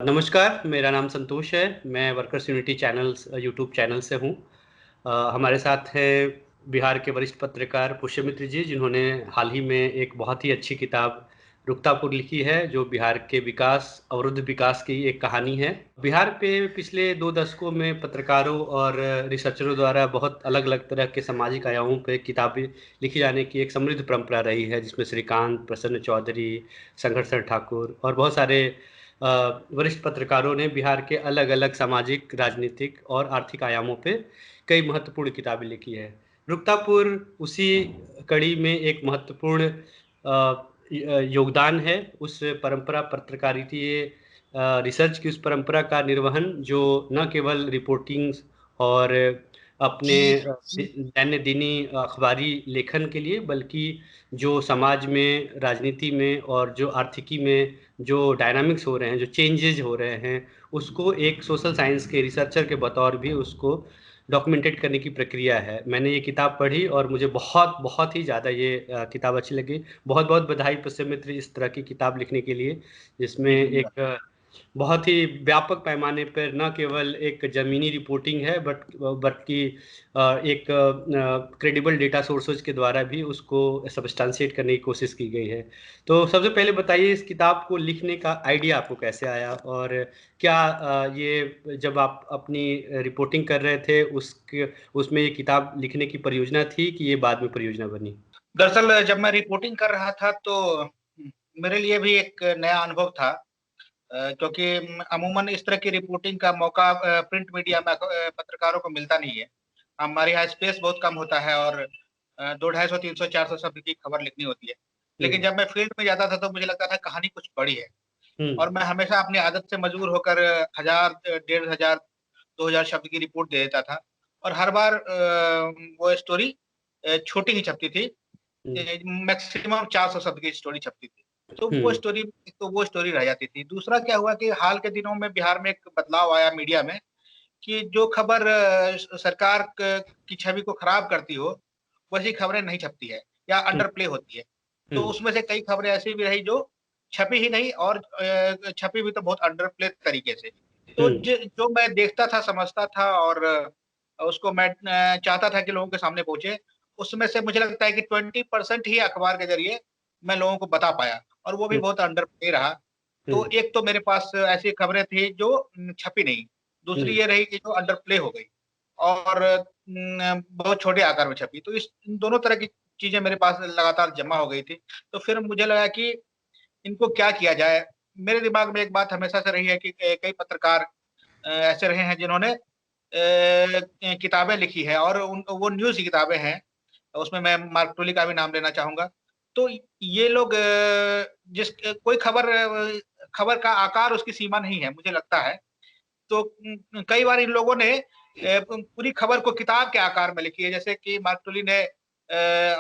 नमस्कार, मेरा नाम संतोष है। मैं workers unity channels YouTube channel से हूँ। हमारे साथ हैं बिहार के वरिष्ठ पत्रकार पुष्यमित्र जी, जिन्होंने हाल ही में एक बहुत ही अच्छी किताब रुकतापुर लिखी है, जो बिहार के विकास, अवरुद्ध विकास की एक कहानी है। बिहार पे पिछले 2 दशकों में पत्रकारों और रिसर्चरों द्वारा बहुत अलग-अलग तरह के सामाजिक आयामों पे किताबें लिखी जाने की एक समृद्ध परंपरा रही है, जिसमें श्रीकांत, प्रसन्न चौधरी, संघर्षण ठाकुर और बहुत सारे वरिष्ठ पत्रकारों ने बिहार के अलग-अलग सामाजिक, राजनीतिक और आर्थिक आयामों पे कई महत्वपूर्ण किताबें लिखी है। रुकतापुर उसी कड़ी में एक महत्वपूर्ण योगदान है, उस परंपरा पत्रकारितीय रिसर्च की उस परंपरा का निर्वहन जो न केवल रिपोर्टिंग और अपने दैन्य-दिनी अखबारी लेखन के लिए, बल्कि जो समाज में, राजनीति में और जो आर्थिकी में जो डायनामिक्स हो रहे हैं, जो चेंजेज़ हो रहे हैं, उसको एक सोशल साइंस के रिसर्चर के बतौर भी उसको डॉक्यूमेंटेड करने की प्रक्रिया है। मैंने ये किताब पढ़ी और मुझे बहुत ही ज़्यादा ये किताब अच्छी लगी। बहुत-बहुत बधाई पुष्यमित्र इस तरह की किताब लिखने के लिए, जिसमें जी, धन्यवाद। एक बहुत ही व्यापक पैमाने पर न केवल एक ज़मीनी रिपोर्टिंग है बल्कि एक क्रेडिबल डेटा सोर्सेज़ के द्वारा भी उसको सब्सटेंशिएट करने की कोशिश की गई है। तो सबसे पहले बताइए इस किताब को लिखने का आइडिया आपको कैसे आया? और क्या ये जब आप अपनी रिपोर्टिंग कर रहे थे उसमें ये किताब लिखने की परियोजना थी कि ये बाद में परियोजना बनी? दरअसल जब मैं रिपोर्टिंग कर रहा था तो मेरे लिए भी एक नया अनुभव था क्योंकि अमूमन इस तरह की रिपोर्टिंग का मौका प्रिंट मीडिया में पत्रकारों को मिलता नहीं है। हमारे यहाँ स्पेस बहुत कम होता है और 2 250 300 400 शब्द की खबर लिखनी होती है। हुँ, लेकिन जब मैं फील्ड में जाता था तो मुझे लगता था कहानी कुछ बड़ी है हुँ, और मैं हमेशा अपनी आदत से मजबूर होकर 1000 डेढ़ हज़ार 2000 शब्द की रिपोर्ट दे देता था और हर बार वो स्टोरी छोटी ही छपती थी। हुँ, मैक्सिमम 400 शब्द की स्टोरी छपती थी। तो हुँ, वो स्टोरी रह जाती थी। दूसरा क्या हुआ कि हाल के दिनों में बिहार में एक बदलाव आया मीडिया में कि जो खबर सरकार की छवि को खराब करती हो, वैसी खबरें नहीं छपती है या हुँ, अंडर प्ले होती है। हुँ, तो उसमें से कई खबरें ऐसी भी रही जो छपी ही नहीं और छपी भी तो बहुत अंडर प्ले तरीके से। तो हुँ, जो मैं देखता था, समझता था और उसको मैं चाहता था कि लोगों के सामने पहुँचे, उसमें से मुझे लगता है कि 20% ही अखबार के ज़रिए मैं लोगों को बता पाया और वो भी हुँ, बहुत अंडर प्ले रहा। हुँ, तो एक तो मेरे पास ऐसी खबरें थी जो छपी नहीं। दूसरी हुँ, ये रही कि जो अंडर प्ले हो गई और बहुत छोटे आकार में छपी। तो इस इन दोनों तरह की चीज़ें मेरे पास लगातार जमा हो गई थी। तो फिर मुझे लगा कि इनको क्या किया जाए? मेरे दिमाग में एक बात हमेशा से रही है कि कई पत्रकार ऐसे रहे हैं जिन्होंने किताबें लिखी है और उन वो न्यूज़ की किताबें हैं। उसमें मैं मार्क टुली का भी नाम लेना चाहूँगा। तो ये लोग कोई खबर का आकार उसकी सीमा नहीं है, मुझे लगता है। तो कई बार इन लोगों ने पूरी खबर को किताब के आकार में लिखी है, जैसे कि मार्क टुली ने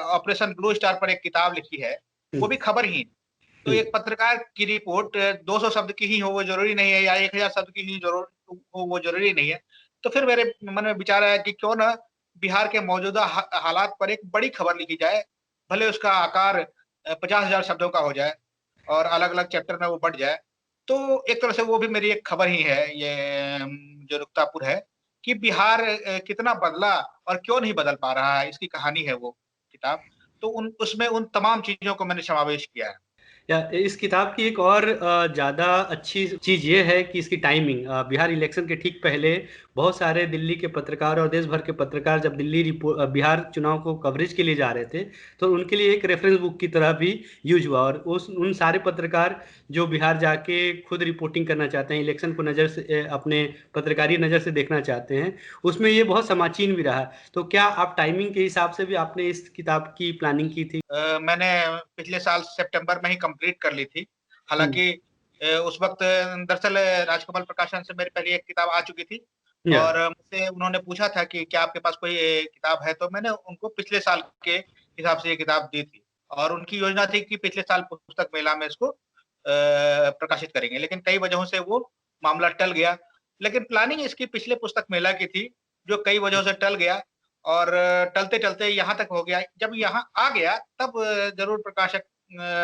ऑपरेशन ब्लू स्टार पर एक किताब लिखी है, हुँ, वो भी खबर ही। तो हुँ, एक पत्रकार की रिपोर्ट 200 शब्द की ही हो वो ज़रूरी नहीं है या 1000 शब्द की ही ज़रूर हो वो ज़रूरी नहीं है। तो फिर मेरे मन में विचार आया कि क्यों ना बिहार के मौजूदा हालात पर एक बड़ी खबर लिखी जाए, भले उसका आकार 50,000 शब्दों का हो जाए और अलग-अलग चैप्टर में वो बँट जाए। तो एक तरह से वो भी मेरी एक खबर ही है ये जो रुकतापुर है कि बिहार कितना बदला और क्यों नहीं बदल पा रहा है, इसकी कहानी है वो किताब। तो उन उसमें उन तमाम चीज़ों को मैंने समावेश किया है। या इस किताब की एक और ज़्यादा अच्छी चीज़ ये है कि इसकी टाइमिंग बिहार इलेक्शन के ठीक पहले बहुत सारे दिल्ली के पत्रकार और देश भर के पत्रकार जब बिहार चुनाव को कवरेज के लिए जा रहे थे, तो उनके लिए एक रेफ़रेंस बुक की तरह भी यूज़ हुआ और उस उन सारे पत्रकार जो बिहार जाके खुद रिपोर्टिंग करना चाहते हैं, इलेक्शन को अपने पत्रकारी नज़र से देखना चाहते हैं, उसमें ये बहुत समाचीन भी रहा। तो क्या आप टाइमिंग के हिसाब से भी आपने इस किताब की प्लानिंग की थी? मैंने पिछले साल सितंबर में ही कंप्लीट कर ली थी। हुँ, हालाँकि उस वक़्त दरअसल राजकमल प्रकाशन से मेरी पहले एक किताब आ चुकी थी या और मुझसे उन्होंने पूछा था कि क्या आपके पास कोई किताब है? तो मैंने उनको पिछले साल के हिसाब से ये किताब दी थी और उनकी योजना थी कि पिछले साल पुस्तक मेला में इसको प्रकाशित करेंगे। लेकिन कई वजहों से वो मामला टल गया। लेकिन प्लानिंग इसकी पिछले पुस्तक मेला की थी, जो कई वजहों से टल गया और टलते-टलते यहाँ तक हो गया। जब यहाँ आ गया तब ज़रूर प्रकाशक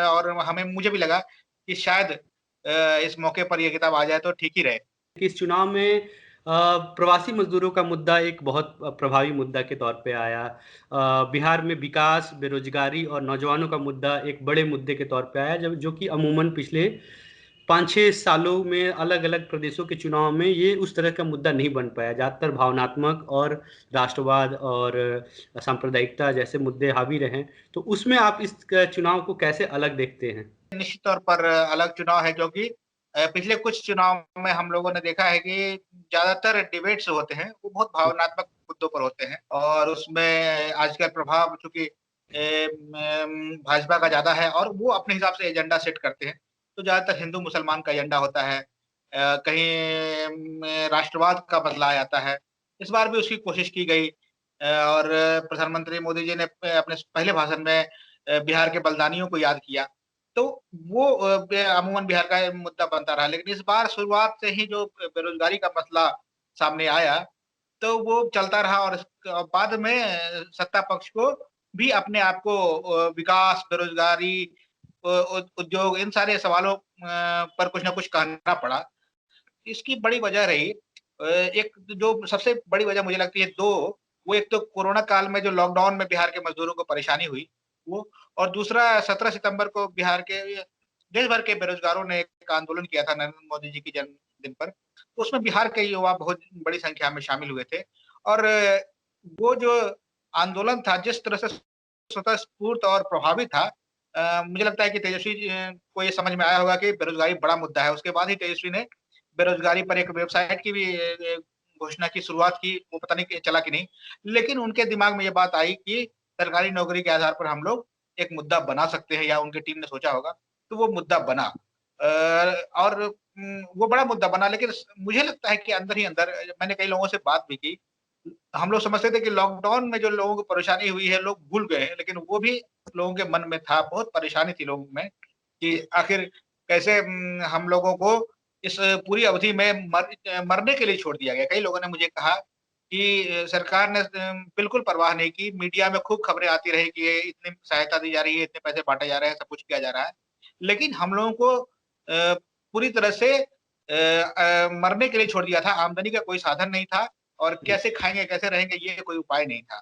और हमें मुझे भी लगा कि शायद इस मौके पर ये किताब आ जाए तो ठीक ही रहे। इस चुनाव में प्रवासी मजदूरों का मुद्दा एक बहुत प्रभावी मुद्दा के तौर पे आया। बिहार में विकास, बेरोजगारी और नौजवानों का मुद्दा एक बड़े मुद्दे के तौर पे आया, जब जो कि अमूमन पिछले 5-6 सालों में अलग-अलग प्रदेशों के चुनाव में ये उस तरह का मुद्दा नहीं बन पाया। ज़्यादातर भावनात्मक और राष्ट्रवाद और सांप्रदायिकता जैसे मुद्दे हावी रहे। तो उसमें आप इस चुनाव को कैसे अलग देखते हैं? निश्चित तौर पर अलग चुनाव है, क्योंकि पिछले कुछ चुनाव में हम लोगों ने देखा है कि ज़्यादातर डिबेट्स होते हैं, वो बहुत भावनात्मक मुद्दों पर होते हैं और उसमें आजकल प्रभाव चूँकि भाजपा का ज़्यादा है और वो अपने हिसाब से एजेंडा सेट करते हैं। तो ज़्यादातर हिंदू-मुसलमान का एजेंडा होता है। कहीं राष्ट्रवाद का बदला आ जाता है। इस बार भी उसकी कोशिश की गई और प्रधानमंत्री मोदी जी ने अपने पहले भाषण में बिहार के बलिदानियों को याद किया। तो वो अमूमन बिहार का मुद्दा बनता रहा, लेकिन इस बार शुरुआत से ही जो बेरोज़गारी का मसला सामने आया, तो वो चलता रहा और बाद में सत्ता पक्ष को भी अपने आप को विकास, बेरोज़गारी, उद्योग इन सारे सवालों पर कुछ न कुछ कहना पड़ा। इसकी बड़ी वजह रही एक जो सबसे बड़ी वजह मुझे लगती है 2, वो एक तो कोरोना काल में जो लॉकडाउन में बिहार के मज़दूरों को परेशानी हुई, वो और दूसरा 17 सितंबर को बिहार के देश भर के बेरोज़गारों ने एक आंदोलन किया था नरेंद्र मोदी जी के जन्मदिन पर। तो उसमें बिहार के युवा बहुत बड़ी संख्या में शामिल हुए थे और वो जो आंदोलन था, जिस तरह से स्वतःस्फूर्त और प्रभावी था, मुझे लगता है कि तेजस्वी जी को ये समझ में आया होगा कि बेरोज़गारी बड़ा मुद्दा है। उसके बाद ही तेजस्वी ने बेरोज़गारी पर एक वेबसाइट की भी घोषणा की, शुरुआत की, वो पता नहीं कि चला कि नहीं। लेकिन उनके दिमाग में ये बात आई कि सरकारी नौकरी के आधार पर हम लोग एक मुद्दा बना सकते हैं या उनकी टीम ने सोचा होगा, तो वो मुद्दा बना। और वो बड़ा मुद्दा बना, लेकिन मुझे लगता है कि अंदर ही अंदर मैंने कई लोगों से बात भी की, हम लोग समझते थे कि लॉकडाउन में जो लोगों को परेशानी हुई है, लोग भूल गए हैं, लेकिन वो भी लोगों के मन में था, बहुत परेशानी थी लोगों में कि आखिर कैसे हम लोगों को इस पूरी अवधि में मरने के लिए छोड़ दिया गया। कई लोगों ने मुझे कहा कि सरकार ने बिल्कुल परवाह नहीं की, मीडिया में खूब खबरें आती रही कि ये इतनी सहायता दी जा रही है, इतने पैसे बाँटे जा रहे हैं, सब कुछ किया जा रहा है। लेकिन हम लोगों को पूरी तरह से मरने के लिए छोड़ दिया था, आमदनी का कोई साधन नहीं था और जी, कैसे खाएँगे, कैसे रहेंगे, ये कोई उपाय नहीं था।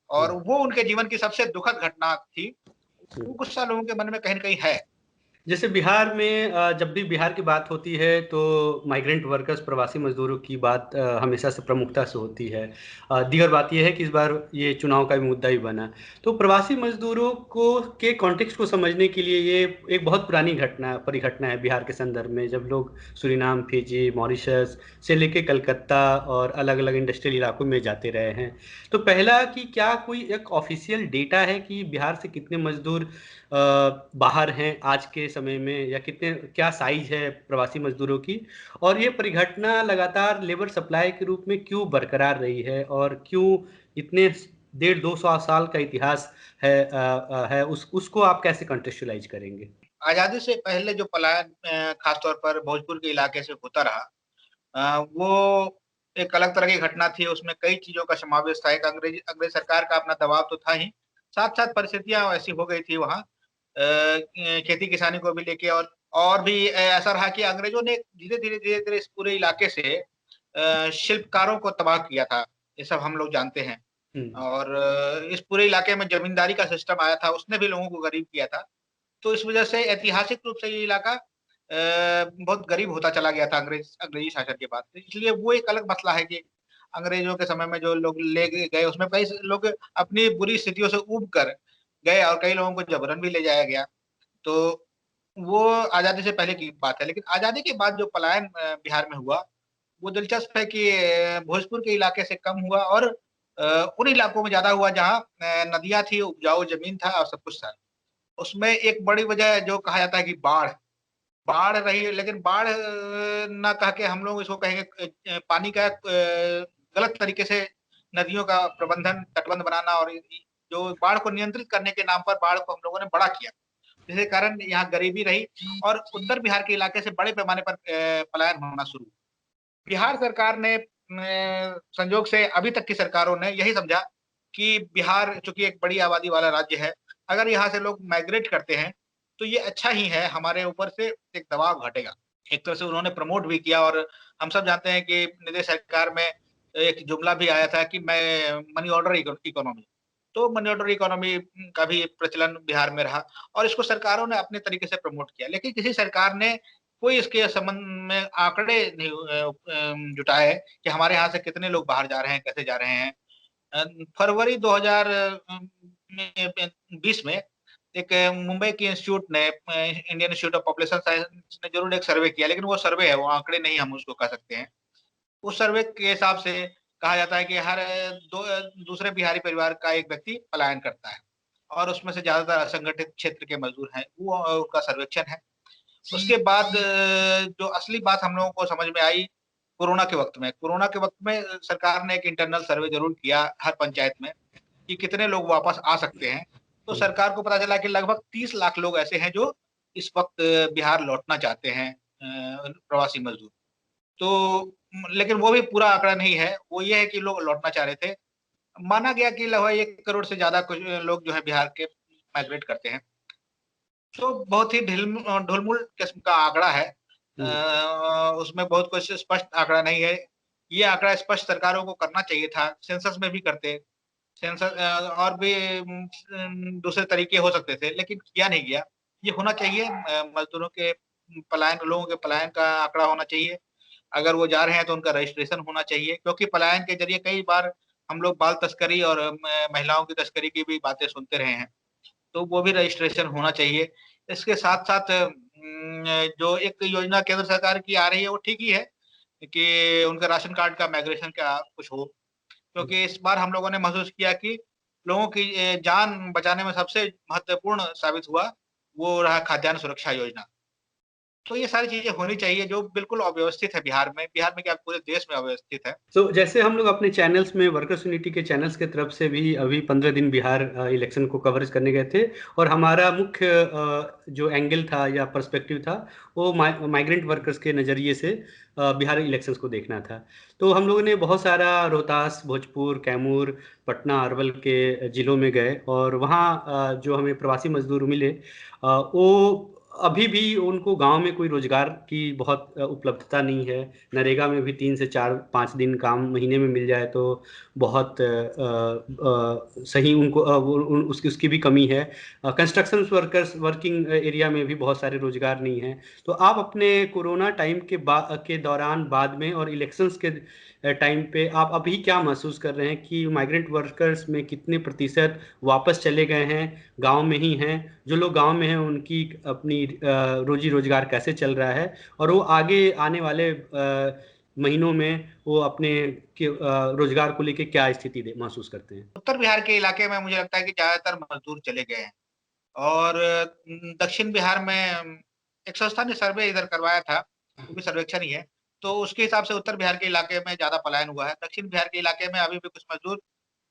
और जी, वो उनके जीवन की सबसे दुखद घटना थी। जी। वो गुस्सा लोगों के मन में कहीं न कहीं है। जैसे बिहार में जब भी बिहार की बात होती है तो माइग्रेंट वर्कर्स, प्रवासी मज़दूरों की बात हमेशा से प्रमुखता से होती है। दीगर बात ये है कि इस बार ये चुनाव का भी मुद्दा ही बना। तो प्रवासी मज़दूरों को के कॉन्टेक्स्ट को समझने के लिए ये एक बहुत पुरानी परिघटना है बिहार के संदर्भ में, जब लोग सूरीनाम, फिजी, मॉरिशस से लेके कलकत्ता और अलग-अलग इंडस्ट्रियल इलाकों में जाते रहे हैं। तो पहला कि क्या कोई एक ऑफ़िशियल डेटा है कि बिहार से कितने मज़दूर बाहर हैं आज के समय में, या कितने क्या साइज है प्रवासी मजदूरों की, और ये परिघटना लगातार लेबर सप्लाई के रूप में क्यों बरकरार रही है और क्यों इतने 150-200 साल का इतिहास है उसको आप कैसे कॉन्टेक्चुअलाइज करेंगे? आज़ादी से पहले जो पलायन ख़ास तौर पर भोजपुर के इलाके से होता रहा, वो एक अलग तरह की घटना थी, उसमें कई चीज़ों का समावेश था। एक अंग्रेज़ सरकार का अपना दबाव तो था ही, साथ-साथ परिस्थितियाँ ऐसी हो गई थी वहाँ खेती-किसानी को भी लेके और भी ऐसा रहा कि अंग्रेज़ों ने धीरे-धीरे इस पूरे इलाके से शिल्पकारों को तबाह किया था। ये सब हम लोग जानते हैं हुँ, और इस पूरे इलाके में ज़मींदारी का सिस्टम आया था, उसने भी लोगों को गरीब किया था। तो इस वजह से ऐतिहासिक रूप से ये इलाका बहुत गरीब होता चला गया था अंग्रेजी शासन के बाद से। इसलिए वो एक अलग मसला है कि अंग्रेज़ों के समय में जो लोग ले के गए उसमें कई स लोग अपनी बुरी स्थितियों से ऊब कर गए और कई लोगों को जबरन भी ले जाया गया। तो वो आज़ादी से पहले की बात है। लेकिन आज़ादी के बाद जो पलायन बिहार में हुआ, वो दिलचस्प है कि भोजपुर के इलाके से कम हुआ और उन इलाकों में ज़्यादा हुआ जहाँ नदियाँ थी, उपजाऊ ज़मीन था और सब कुछ था। उसमें एक बड़ी वजह जो कहा जाता है कि बाढ़ रही है, लेकिन बाढ़ ना कह के हम लोग इसको कहेंगे पानी का गलत तरीके से नदियों का प्रबंधन, तटबंध बनाना और जो बाढ़ को नियंत्रित करने के नाम पर बाढ़ को हम लोगों ने बड़ा किया। जिसके कारण यहाँ गरीबी रही और उत्तर बिहार के इलाके से बड़े पैमाने पर पलायन होना शुरू हुआ। बिहार सरकार ने संयोग से अभी तक की सरकारों ने यही समझा कि बिहार चूँकि एक बड़ी आबादी वाला राज्य है, अगर यहाँ से लोग माइग्रेट करते हैं, तो ये अच्छा ही है, हमारे ऊपर से एक दबाव घटेगा। एक तरह से उन्होंने प्रमोट भी किया। और हम सब जानते हैं कि नीतीश सरकार में एक जुमला भी आया था कि मैं मनी ऑर्डर इकोनॉमी, तो मनी ऑर्डर इकोनॉमी का भी प्रचलन बिहार में रहा और इसको सरकारों ने अपने तरीके से प्रमोट किया। लेकिन किसी सरकार ने कोई इसके संबंध में आंकड़े नहीं जुटाए कि हमारे यहाँ से कितने लोग बाहर जा रहे हैं, कैसे जा रहे हैं। फरवरी 2020 में एक मुंबई की इंस्टीट्यूट ने, Indian institute of population science ने जरूर एक सर्वे किया, लेकिन वो सर्वे है, वो आंकड़े नहीं हम उसको कह सकते हैं। उस सर्वे के हिसाब से कहा जाता है कि हर दूसरे बिहारी परिवार का एक व्यक्ति पलायन करता है और उसमें से ज्यादातर असंगठित क्षेत्र के मजदूर हैं, वो उनका सर्वेक्षण है। उसके बाद जो असली बात हम लोगों को समझ में आई कोरोना के वक्त में सरकार ने एक इंटरनल सर्वे जरूर किया हर पंचायत में कि कितने लोग वापस आ सकते हैं। तो सरकार को पता चला कि लगभग 30 लाख लोग ऐसे हैं जो इस वक्त बिहार लौटना चाहते हैं, प्रवासी मजदूर। तो लेकिन वो भी पूरा आंकड़ा नहीं है, वो ये है कि लोग लौटना चाह रहे थे। माना गया कि लगभग 1 करोड़ से ज्यादा कुछ लोग जो है बिहार के माइग्रेट करते हैं। तो बहुत ही ढुलमुल किस्म का आंकड़ा है। उसमें बहुत कुछ स्पष्ट आंकड़ा नहीं है। ये आंकड़ा स्पष्ट सरकारों को करना चाहिए था, सेंसस में भी करते, सेंसस और भी दूसरे तरीके हो सकते थे, लेकिन किया नहीं गया। ये होना चाहिए, मजदूरों के पलायन, लोगों के पलायन का आंकड़ा होना चाहिए। अगर वो जा रहे हैं तो उनका रजिस्ट्रेशन होना चाहिए, क्योंकि पलायन के जरिए कई बार हम लोग बाल तस्करी और महिलाओं की तस्करी की भी बातें सुनते रहे हैं, तो वो भी रजिस्ट्रेशन होना चाहिए। इसके साथ-साथ जो एक योजना केंद्र सरकार की आ रही है वो ठीक ही है कि उनका राशन कार्ड का माइग्रेशन का कुछ हो, क्योंकि इस बार हम लोगों ने महसूस किया कि लोगों की जान बचाने में सबसे महत्वपूर्ण साबित हुआ, वो रहा खाद्यान्न सुरक्षा योजना। तो ये सारी चीज़ें होनी चाहिए जो बिल्कुल अव्यवस्थित है बिहार में क्या पूरे देश में अव्यवस्थित है। तो जैसे हम लोग अपने चैनल्स में वर्कर्स यूनिटी के चैनल्स की तरफ से भी अभी 15 दिन बिहार इलेक्शन को कवरेज करने गए थे और हमारा मुख्य जो एंगल था या पर्सपेक्टिव था वो माइग्रेंट वर्कर्स के नज़रिए से बिहार इलेक्शंस को देखना था। तो हम लोगों ने बहुत सारा रोहतास, भोजपुर, कैमूर, पटना, अरवल के ज़िलों में गए और वहाँ जो हमें प्रवासी मजदूर मिले वो अभी भी उनको गांव में कोई रोजगार की बहुत उपलब्धता नहीं है। नरेगा में भी 3 से 4-5 दिन काम महीने में मिल जाए तो बहुत सही, उनको उसकी भी कमी है। कंस्ट्रक्शन वर्कर्स वर्किंग एरिया में भी बहुत सारे रोजगार नहीं है। तो आप अपने कोरोना टाइम के दौरान, बाद में और इलेक्शंस के टाइम पे आप अभी क्या महसूस कर रहे हैं कि माइग्रेंट वर्कर्स में कितने प्रतिशत वापस चले गए हैं, गांव में ही हैं? जो लोग गांव में हैं उनकी अपनी रोजी रोजगार कैसे चल रहा है और वो आगे आने वाले महीनों में वो अपने रोजगार को लेके क्या स्थिति महसूस करते हैं? उत्तर बिहार के इलाके में मुझे लगता है कि ज्यादातर मजदूर चले गए हैं और दक्षिण बिहार में एक संस्था ने सर्वे इधर करवाया था, वो भी सर्वेक्षण ही है, तो उसके हिसाब से उत्तर बिहार के इलाके में ज्यादा पलायन हुआ है। दक्षिण बिहार के इलाके में अभी भी कुछ मजदूर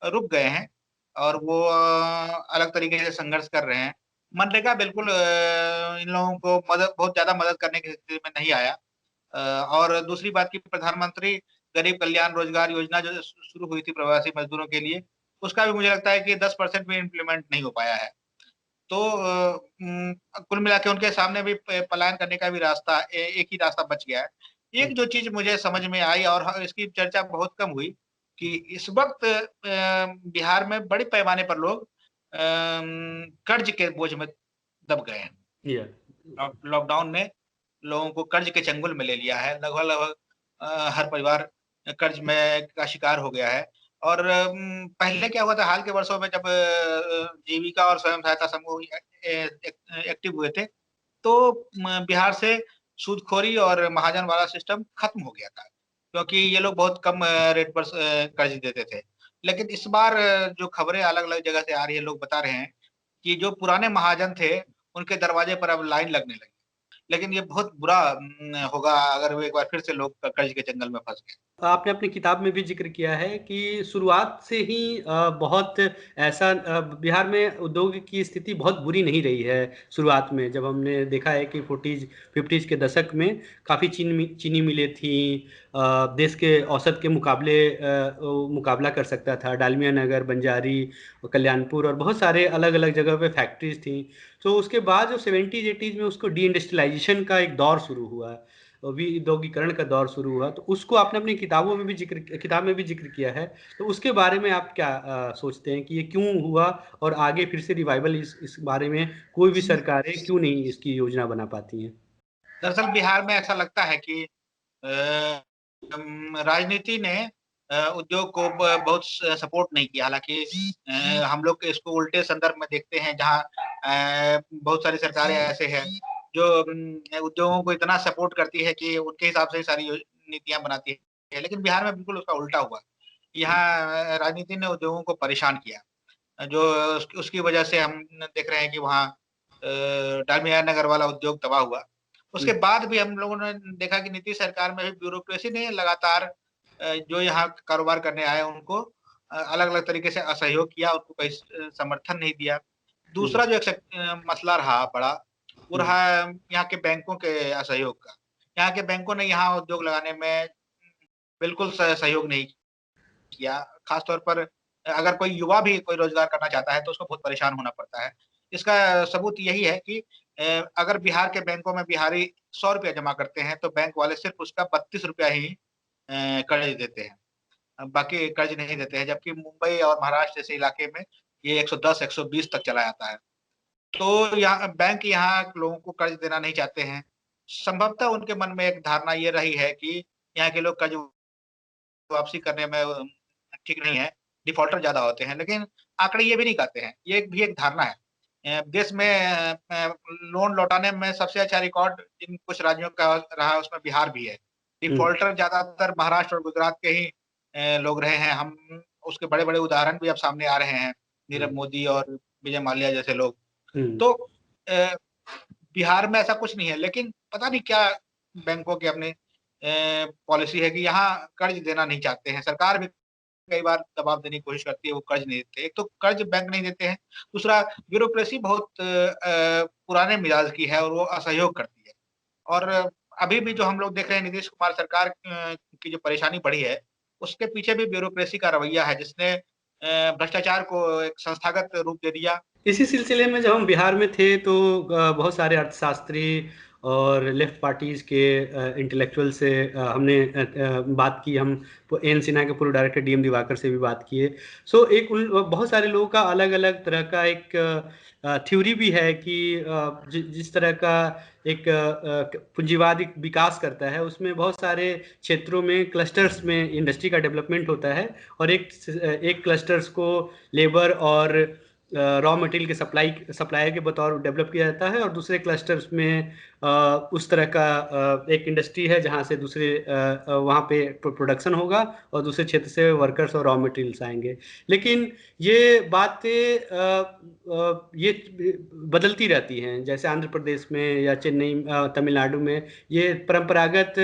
रुक गए हैं और वो अलग तरीके से संघर्ष कर रहे हैं। मनरेगा बिल्कुल इन लोगों को बहुत ज्यादा मदद करने की स्थिति में नहीं आया। और दूसरी बात की प्रधानमंत्री गरीब कल्याण रोजगार योजना जो शुरू हुई थी प्रवासी मजदूरों के लिए, उसका भी मुझे लगता है कि 10% भी इम्प्लीमेंट नहीं हो पाया है। तो कुल मिला के उनके सामने भी पलायन करने का भी रास्ता, एक ही रास्ता बच गया है। एक जो चीज़ मुझे समझ में आई और इसकी चर्चा बहुत कम हुई कि इस वक़्त बिहार में बड़े पैमाने पर लोग कर्ज़ के बोझ में दब गए हैं। या लॉकडाउन ने लोगों को कर्ज़ के चंगुल में ले लिया है। लगभग-लगभग हर परिवार कर्ज़ में का शिकार हो गया है। और पहले क्या हुआ था हाल के वर्षों में जब जीविका और स्वयं सहायता समूह एक्टिव हुए थे, तो बिहार से सूदखोरी और महाजन वाला सिस्टम खत्म हो गया था, क्योंकि ये लोग बहुत कम रेट पर कर्ज़ देते थे। लेकिन इस बार जो खबरें अलग-अलग जगह से आ रही है, लोग बता रहे हैं कि जो पुराने महाजन थे, उनके दरवाजे पर अब लाइन लगने लगी। लेकिन ये बहुत बुरा होगा अगर वो एक बार फिर से लोग कर्ज़ के जंगल में फँस गए। आपने अपनी किताब में भी ज़िक्र किया है कि शुरुआत से ही बहुत ऐसा बिहार में उद्योग की स्थिति बहुत बुरी नहीं रही है। शुरुआत में जब हमने देखा है कि 40s 50s के दशक में काफ़ी चीनी मिलें थीं, देश के औसत के मुकाबले वो मुकाबला कर सकता था। डालमिया नगर, बंजारी, कल्याणपुर और बहुत सारे अलग-अलग जगह पे फैक्ट्रीज़ थीं। तो उसके बाद जो 70s 80s में उसको डी इंडस्ट्रियलाइज़ेशन का एक दौर शुरू हुआ। विद्योगीकरण का दौर शुरू हुआ, तो उसको आपने अपनी किताब में भी जिक्र किया है। तो उसके बारे में आप क्या सोचते हैं कि ये क्यों हुआ, और आगे फिर से रिवाइवल इस बारे में कोई भी सरकारें क्यों नहीं इसकी योजना बना पाती हैं? दरअसल बिहार में ऐसा लगता है कि राजनीति ने उद्योग को बहुत सपोर्ट नहीं किया। हालांकि हम लोग इसको उल्टे संदर्भ में देखते हैं, जहां बहुत सारी सरकारें ऐसे हैं जो उद्योगों को इतना सपोर्ट करती है कि उनके हिसाब से सारी नीतियां बनाती है, लेकिन बिहार में बिल्कुल उसका उल्टा हुआ। यहाँ राजनीति ने उद्योगों को परेशान किया, जो उसकी वजह से हम देख रहे हैं कि वहाँ डालमिया नगर वाला उद्योग तबाह हुआ। उसके बाद भी हम लोगों ने देखा कि नीतीश सरकार में भी ब्यूरोक्रेसी ने लगातार जो यहाँ कारोबार करने आए उनको अलग-अलग तरीके से असहयोग किया, उनको कोई समर्थन नहीं दिया। दूसरा जो मसला रहा बड़ा, वो रहा यहाँ के बैंकों के असहयोग का। यहाँ के बैंकों ने यहाँ उद्योग लगाने में बिल्कुल सहयोग नहीं किया। खास तौर पर अगर कोई युवा भी कोई रोज़गार करना चाहता है, तो उसको बहुत परेशान होना पड़ता है। इसका सबूत यही है कि अगर बिहार के बैंकों में बिहारी ₹100 जमा करते हैं, तो बैंक वाले सिर्फ़ उसका ₹32 ही कर्ज़ देते हैं। बाकी कर्ज़ नहीं देते हैं, जबकि मुंबई और महाराष्ट्र जैसे इलाके में ये 110, 120 तक चला जाता है। तो यहाँ लोगों को कर्ज़ देना नहीं चाहते हैं। संभवतः उनके मन में एक धारणा ये रही है कि यहाँ के लोग कर्ज़ वापसी करने में ठीक नहीं है, डिफ़ॉल्टर ज़्यादा होते हैं, लेकिन आंकड़े ये भी नहीं कहते हैं, ये भी एक धारणा है। देश में लोन लौटाने में सबसे अच्छा रिकॉर्ड जिन कुछ राज्यों का रहा है, उसमें बिहार भी है। डिफ़ॉल्टर ज़्यादातर महाराष्ट्र और गुजरात के ही लोग रहे हैं। हम उसके बड़े-बड़े उदाहरण भी अब सामने आ रहे हैं, नीरव मोदी और विजय माल्या जैसे लोग। तो अ, बिहार में ऐसा कुछ नहीं है, लेकिन पता नहीं क्या बैंकों की अपनी पॉलिसी है कि यहाँ कर्ज़ देना नहीं चाहते हैं। सरकार भी कई बार दबाव देने की कोशिश करती है, वो कर्ज़ नहीं देते। एक तो कर्ज़ बैंक नहीं देते हैं, दूसरा ब्यूरोक्रेसी बहुत पुराने मिजाज की है और वो असहयोग करती है। और अभी भी जो हम लोग देख रहे हैं नीतीश कुमार सरकार की जो परेशानी बढ़ी है, उसके पीछे भी ब्यूरोक्रेसी का रवैया है, जिसने भ्रष्टाचार को एक संस्थागत रूप दे दिया। इसी सिलसिले में जब हम बिहार में थे, तो बहुत सारे अर्थशास्त्री और लेफ्ट पार्टीज के इंटेलेक्चुअल से हमने बात की। हम एन सिन्हा के पूर्व डायरेक्टर डीएम दिवाकर से भी बात किए। सो बहुत सारे लोगों का अलग अलग तरह का एक थ्योरी भी है कि जिस तरह का एक पूंजीवाद एक विकास करता है, उसमें बहुत सारे क्षेत्रों में क्लस्टर्स में इंडस्ट्री का डेवलपमेंट होता है, और एक क्लस्टर्स को लेबर और रॉ मटेरियल के सप्लायर के बतौर डेवलप किया जाता है, और दूसरे क्लस्टर्स में उस तरह का एक इंडस्ट्री है जहाँ से दूसरे वहाँ पे प्रोडक्शन होगा, और दूसरे क्षेत्र से वर्कर्स और रॉ मटेरियल्स आएंगे। लेकिन ये बातें ये बदलती रहती हैं, जैसे आंध्र प्रदेश में या चेन्नई तमिलनाडु में ये परंपरागत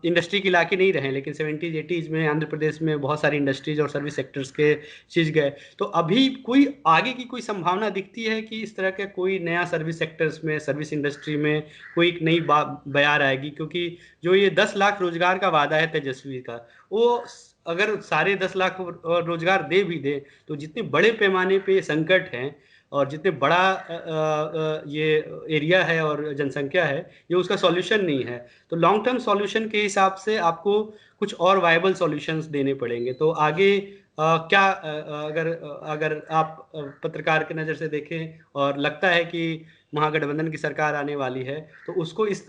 इंडस्ट्री के इलाके नहीं रहे, लेकिन 70s 80s में आंध्र प्रदेश में बहुत सारी इंडस्ट्रीज और सर्विस सेक्टर्स के चीज गए। तो अभी कोई आगे की कोई संभावना दिखती है कि इस तरह के कोई नया सर्विस सेक्टर्स में, सर्विस इंडस्ट्री में कोई एक नई बयार आएगी? क्योंकि जो ये 10 लाख रोजगार का वादा है तेजस्वी का, वो अगर सारे 10 लाख रोजगार दे भी दे, तो जितने बड़े पैमाने पे संकट है और जितने बड़ा ये एरिया है और जनसंख्या है, ये उसका सॉल्यूशन नहीं है। तो लॉन्ग टर्म सॉल्यूशन के हिसाब से आपको कुछ और वायबल सॉल्यूशंस देने पड़ेंगे। तो आगे क्या अगर आप पत्रकार की नज़र से देखें और लगता है कि महागठबंधन की सरकार आने वाली है, तो उसको इस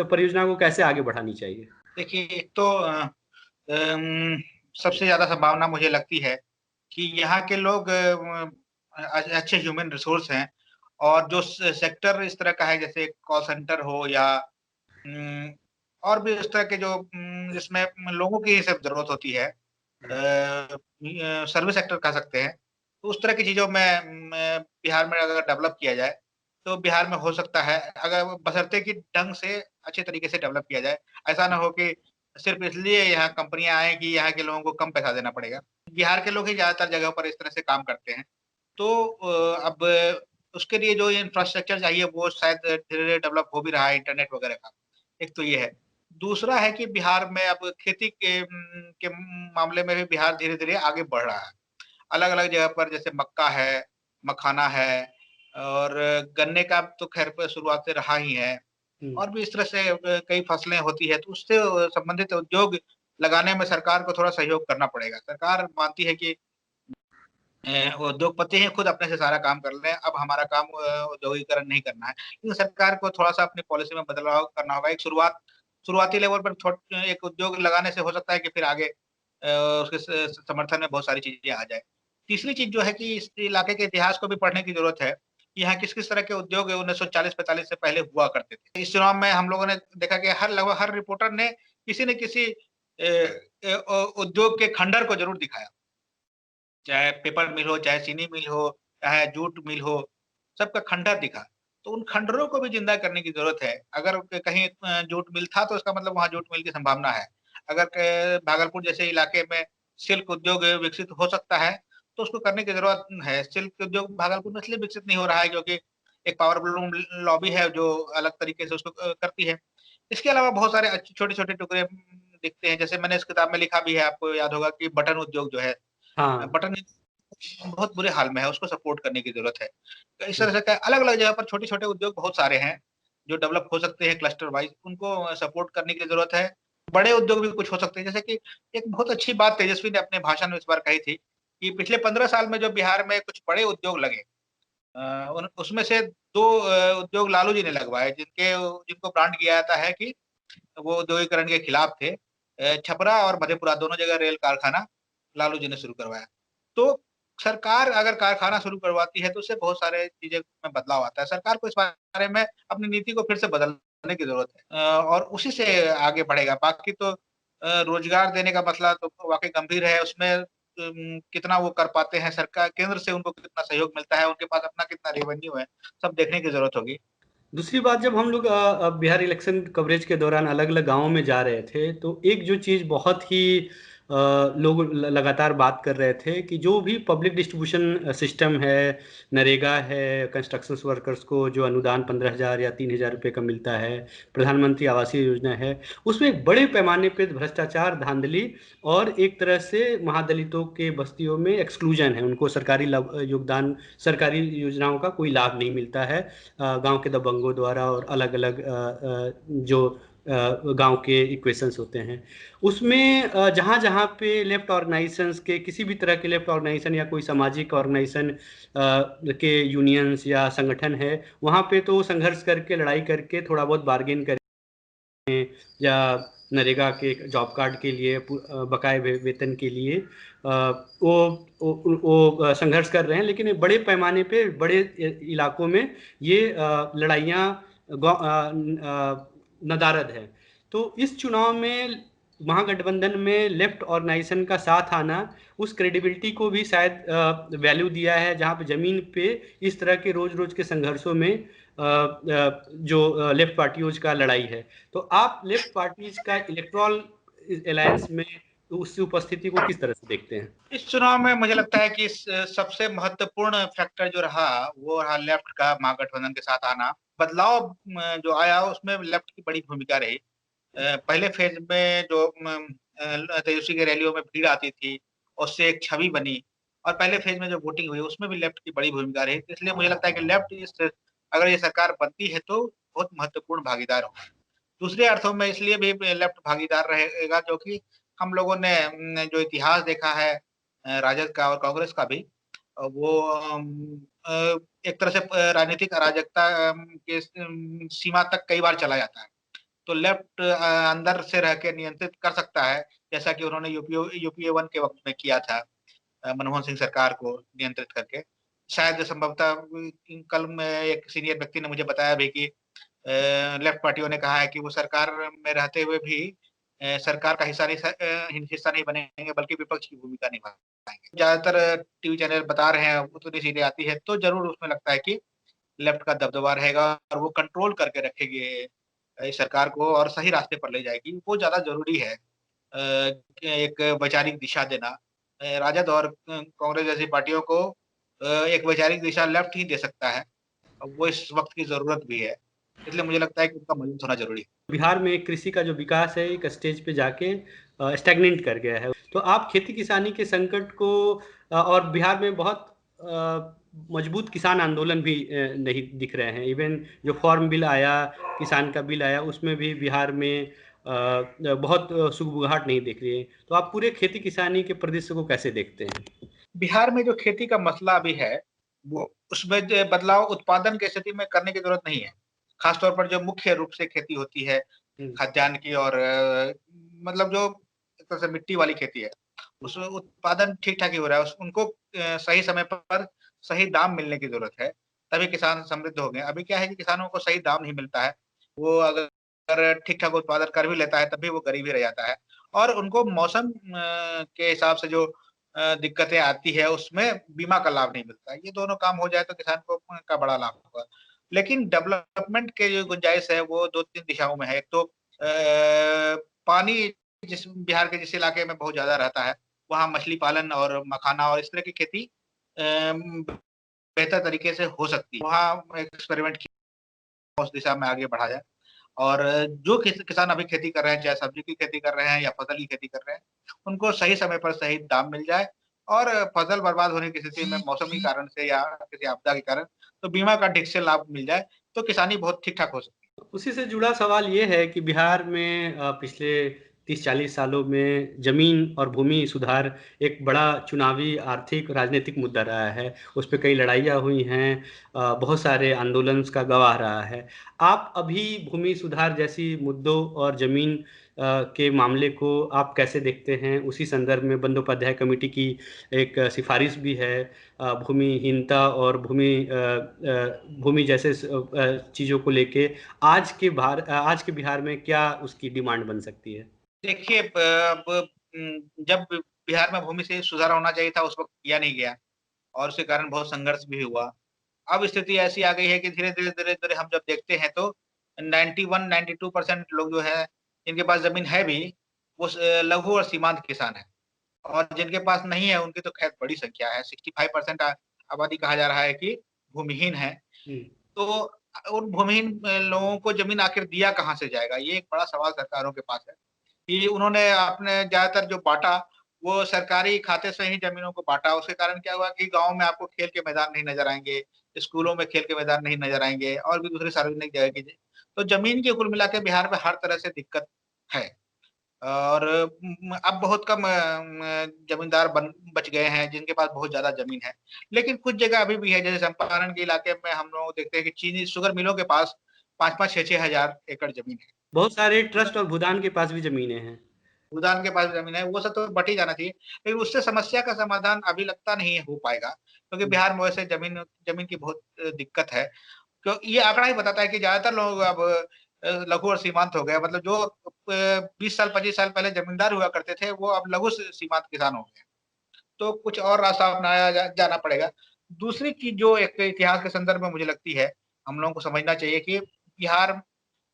परियोजना को कैसे आगे बढ़ानी चाहिए? देखिए, एक तो सबसे ज़्यादा संभावना मुझे लगती है कि यहाँ के लोग अच्छे ह्यूमन रिसोर्स हैं, और जो सेक्टर इस तरह का है, जैसे कॉल सेंटर हो या और भी इस तरह के जो जिसमें लोगों की सिर्फ ज़रूरत होती है, सर्विस सेक्टर कह सकते हैं। तो उस तरह की चीज़ों में बिहार में अगर डेवलप किया जाए, तो बिहार में हो सकता है, अगर बशर्ते कि ढंग से अच्छे तरीके से डेवलप किया जाए। ऐसा ना हो कि सिर्फ़ इसलिए यहाँ कंपनियाँ आएँ कि यहाँ के लोगों को कम पैसा देना पड़ेगा। बिहार के लोग ही ज़्यादातर जगहों पर इस तरह से काम करते हैं। तो अब उसके लिए जो इंफ्रास्ट्रक्चर चाहिए, वो शायद धीरे-धीरे डेवलप हो भी रहा है, इंटरनेट वगैरह का। एक तो ये है। दूसरा है कि बिहार में अब खेती के मामले में भी बिहार धीरे-धीरे आगे बढ़ रहा है। अलग-अलग जगह पर जैसे मक्का है, मखाना है, और गन्ने का तो ख़ैर शुरुआत से रहा ही है। और भी इस तरह से कई फसलें होती है, तो उससे संबंधित उद्योग लगाने में सरकार को थोड़ा सहयोग करना पड़ेगा। सरकार मानती है कि उद्योगपति हैं, खुद अपने से सारा काम कर लें, अब हमारा काम औद्योगिकरण नहीं करना है। लेकिन सरकार को थोड़ा-सा अपनी पॉलिसी में बदलाव करना होगा। एक शुरुआती लेवल पर एक उद्योग लगाने से हो सकता है कि फिर आगे उसके समर्थन में बहुत सारी चीज़ें आ जाएँ। तीसरी चीज़ जो है कि इस इलाके के इतिहास को भी पढ़ने की ज़रूरत है, कि यहाँ किस-किस तरह के उद्योग 1940-45 से पहले हुआ करते थे। इस चुनाव में हम लोगों ने देखा कि लगभग हर रिपोर्टर ने किसी न किसी उद्योग के खंडहर को ज़रूर दिखाया। चाहे पेपर मिल हो, चाहे चीनी मिल हो, चाहे जूट मिल हो, सबका खंडहर दिखा। तो उन खंडहरों को भी ज़िंदा करने की ज़रूरत है। अगर कहीं जूट मिल था तो इसका मतलब वहाँ जूट मिल की संभावना है। अगर भागलपुर जैसे इलाके में सिल्क उद्योग विकसित हो सकता है, तो उसको करने की ज़रूरत है। सिल्क उद्योग भागलपुर में इसलिए विकसित नहीं हो रहा है क्योंकि एक पावरलूम लॉबी है जो अलग तरीके से उसको करती है। इसके अलावा बहुत सारे अच्छे छोटे-छोटे टुकड़े दिखते हैं। जैसे मैंने इस किताब में लिखा भी है, आपको याद होगा कि बटन उद्योग जो है, हाँ। बटन बहुत बुरे हाल में है, उसको सपोर्ट करने की ज़रूरत है। तो इस हुँ। तरह से क्या अलग-अलग जगह पर छोटे-छोटे उद्योग बहुत सारे हैं, जो डेवलप हो सकते हैं क्लस्टर वाइज़, उनको सपोर्ट करने की ज़रूरत है। बड़े उद्योग भी कुछ हो सकते हैं, जैसे कि एक बहुत अच्छी बात तेजस्वी ने अपने भाषण में इस बार कही थी, कि पिछले 15 साल में जो बिहार में कुछ बड़े उद्योग लगे, उन उसमें से 2 उद्योग लालू जी ने लगवाए, जिनको ब्रांड किया जाता है कि वो औद्योगिकरण के खिलाफ थे। छपरा और मधेपुरा दोनों जगह रेल कारखाना लालू जी ने शुरू करवाया। तो सरकार अगर कारखाना शुरू करवाती है तो उससे बहुत सारे चीज़ें में बदलाव आता है। सरकार को इस बारे में अपनी नीति को फिर से बदलने की ज़रूरत है, और उसी से आगे बढ़ेगा। बाकी तो रोज़गार देने का मसला तो वाक़ई गंभीर है, उसमें कितना वो कर पाते हैं, सरकार केंद्र से उनको कितना सहयोग मिलता है, उनके पास अपना कितना रेवेन्यू है, सब देखने की ज़रूरत होगी। दूसरी बात, जब हम लोग बिहार इलेक्शन कवरेज के दौरान अलग-अलग गाँवों में जा रहे थे, तो एक जो चीज़ बहुत ही लोग लगातार बात कर रहे थे कि जो भी पब्लिक डिस्ट्रीब्यूशन सिस्टम है, नरेगा है, कंस्ट्रक्शंस वर्कर्स को जो अनुदान 15,000 या 3,000 रुपए का मिलता है, प्रधानमंत्री आवासीय योजना है, उसमें एक बड़े पैमाने पे भ्रष्टाचार, धांधली और एक तरह से महादलितों के बस्तियों में एक्सक्लूजन है। उनको सरकारी योगदान, सरकारी योजनाओं का कोई लाभ नहीं मिलता है गांव के दबंगों द्वारा, और अलग-अलग जो गांव के इक्वेशंस होते हैं उसमें जहाँ-जहाँ पे लेफ्ट ऑर्गेनाइजेशंस के, किसी भी तरह के लेफ्ट ऑर्गेनाइजेशन या कोई सामाजिक ऑर्गेनाइजेशन के यूनियंस या संगठन है, वहाँ पे तो संघर्ष करके, लड़ाई करके, थोड़ा बहुत बार्गेन करें या नरेगा के जॉब कार्ड के लिए, बकाए वेतन के लिए वो संघर्ष कर रहे हैं। लेकिन बड़े पैमाने पे बड़े इलाकों में ये लड़ाइयाँ नदारद है। तो इस चुनाव में महागठबंधन में लेफ्ट ऑर्गेनाइजेशन का साथ आना उस क्रेडिबिलिटी को भी शायद वैल्यू दिया है, जहाँ पे ज़मीन पे इस तरह के रोज-रोज के संघर्षों में जो लेफ्ट पार्टियों का लड़ाई है। तो आप लेफ्ट पार्टीज का इलेक्टोरल अलायंस में उसकी उपस्थिति को किस तरह से देखते हैं? इस चुनाव में मुझे लगता है कि सबसे महत्वपूर्ण फैक्टर जो रहा, वो रहा लेफ्ट का महागठबंधन के साथ आना। बदलाव जो आया उसमें लेफ्ट की बड़ी भूमिका रही। पहले फेज में जो तेजस्वी की रैलियों में भीड़ आती थी, उससे एक छवि बनी, और पहले फेज में जो वोटिंग हुई उसमें भी लेफ्ट की बड़ी भूमिका रही। तो इसलिए मुझे लगता है कि लेफ्ट अगर ये सरकार बनती है तो बहुत महत्वपूर्ण भागीदार होगा। दूसरे अर्थों में इसलिए भी लेफ्ट भागीदार रहेगा क्योंकि हम लोगों ने जो इतिहास देखा है राजद का और कांग्रेस का भी, वो एक तरह से राजनीतिक अराजकता के सीमा तक कई बार चला जाता है। तो लेफ्ट अंदर से रह के नियंत्रित कर सकता है, जैसा कि उन्होंने यूपीए 1 के वक़्त में किया था, मनमोहन सिंह सरकार को नियंत्रित करके। शायद संभवतः कल में एक सीनियर व्यक्ति ने मुझे बताया भी कि लेफ्ट पार्टियों ने कहा है कि वो सरकार में रहते हुए भी सरकार का हिस्सा नहीं बनेंगे, बल्कि विपक्ष की भूमिका निभाएँगे। ज़्यादातर टीवी चैनल बता रहे हैं, उतनी सीटें आती है, तो ज़रूर उसमें लगता है कि लेफ्ट का दबदबा रहेगा और वो कंट्रोल करके रखेगी इस सरकार को और सही रास्ते पर ले जाएगी। वो ज़्यादा ज़रूरी है। एक वैचारिक दिशा देना। राजद और कांग्रेस जैसी पार्टियों को एक वैचारिक दिशा लेफ्ट ही दे सकता है। वो इस वक़्त की ज़रूरत भी है। इसलिए मुझे लगता है कि उनका मजबूत होना ज़रूरी है। बिहार में कृषि का जो विकास है एक स्टेज पे जाके स्टैग्नेंट कर गया है। तो आप खेती किसानी के संकट को और बिहार में बहुत मजबूत किसान आंदोलन भी नहीं दिख रहे हैं। इवन जो फॉर्म बिल आया, किसान का बिल आया, उसमें भी बिहार में बहुत सुगबुगाहट नहीं दिख रही है। तो आप पूरे खेती किसानी के परिदृश्य को कैसे देखते हैं? बिहार में जो खेती का मसला अभी है, वो उसमें जो बदलाव उत्पादन की स्थिति में करने की जरूरत नहीं है। खासतौर पर जो मुख्य रूप से खेती होती है खाद्यान्न की और मतलब जो एक तरह से मिट्टी वाली खेती है, उसमें उत्पादन ठीक-ठाक ही हो रहा है। उनको सही समय पर सही दाम मिलने की जरूरत है, तभी किसान समृद्ध होंगे। अभी क्या है कि किसानों को सही दाम नहीं मिलता है। वो अगर ठीक-ठाक उत्पादन कर भी लेता है, तब भी वो गरीब ही रह जाता है और उनको मौसम के हिसाब से जो दिक्कतें आती है, उसमें बीमा का लाभ नहीं मिलता है। ये दोनों काम हो जाए तो किसान को का बड़ा लाभ होगा। लेकिन डेवलपमेंट के जो गुंजाइश है, वो 2-3 दिशाओं में है। एक तो पानी जिस बिहार के जिस इलाके में बहुत ज़्यादा रहता है, वहाँ मछली पालन और मखाना और इस तरह की खेती बेहतर तरीके से हो सकती है। वहाँ एक्सपेरिमेंट किया उस दिशा में आगे बढ़ा जाए और जो किसान अभी खेती कर रहे हैं, चाहे सब्जी की खेती कर रहे हैं या फसल की खेती कर रहे हैं, उनको सही समय पर सही दाम मिल जाए और फसल बर्बाद होने की स्थिति में मौसमी कारण से या किसी आपदा के कारण तो बीमा का ठीक से लाभ मिल जाए, तो किसानी बहुत ठीक-ठाक हो सकती है। उसी से जुड़ा सवाल ये है कि बिहार में पिछले 30-40 सालों में ज़मीन और भूमि सुधार एक बड़ा चुनावी, आर्थिक, राजनीतिक मुद्दा रहा है। उस पे कई लड़ाइयाँ हुई हैं, बहुत सारे आंदोलन उसका गवाह रहा है। आप अभी भूमि सुधार जैसी मुद्दों और ज़मीन के मामले को आप कैसे देखते हैं? उसी संदर्भ में बंदोपाध्याय कमेटी की एक सिफ़ारिश भी है, भूमिहीनता और भूमि जैसे चीज़ों को लेके आज के बिहार में क्या उसकी डिमांड बन सकती है? देखिए अब जब बिहार में भूमि से सुधार होना चाहिए था, उस वक़्त किया नहीं गया और उसके कारण बहुत संघर्ष भी हुआ। अब स्थिति ऐसी आ गई है कि धीरे-धीरे, धीरे-धीरे हम जब देखते हैं तो 91-92% लोग जो है, जिनके पास ज़मीन है भी, वो लघु और सीमांत किसान हैं और जिनके पास नहीं है, उनकी तो खैर बड़ी संख्या है। 65% आबादी कहा जा रहा है कि भूमिहीन है। हुँ। तो उन भूमिहीन लोगों को ज़मीन आखिर दिया कहाँ से जाएगा? ये एक बड़ा सवाल सरकारों के पास है कि उन्होंने अपने ज़्यादातर जो बाँटा, वो सरकारी खाते से ही ज़मीनों को बाँटा। उसके कारण क्या हुआ कि गाँव में आपको खेल के मैदान नहीं नज़र आएँगे, स्कूलों में खेल के मैदान नहीं नज़र आएँगे और भी दूसरी सार्वजनिक जगह की तो ज़मीन की कुल मिला के बिहार में हर तरह से दिक्कत है। और अब बहुत कम ज़मींदार बन बच गए हैं, जिनके पास बहुत ज़्यादा ज़मीन है। लेकिन कुछ जगह अभी भी है, जैसे चंपारण के इलाके में हम लोग देखते हैं कि चीनी शुगर मिलों के पास 5-5, 6-6 हज़ार एकड़ ज़मीन है। बहुत सारे ट्रस्ट और भूदान के पास भी ज़मीनें हैं। भूदान के पास ज़मीन है, वो सब तो बँट ही जाना चाहिए। लेकिन उससे समस्या का समाधान अभी लगता नहीं हो पाएगा, क्योंकि हुँ। बिहार में वैसे ज़मीन ज़मीन की बहुत दिक्कत है। ये आंकड़ा ही बताता है कि ज़्यादातर लोग अब लघु और सीमांत हो गए। मतलब जो 20 साल, 25 साल पहले ज़मींदार हुआ करते थे, वो अब लघु सीमांत किसान हो गए हैं। तो कुछ और रास्ता अपनाया जाना पड़ेगा। दूसरी चीज़ जो एक इतिहास के संदर्भ में मुझे लगती है, हम लोगों को समझना चाहिए कि बिहार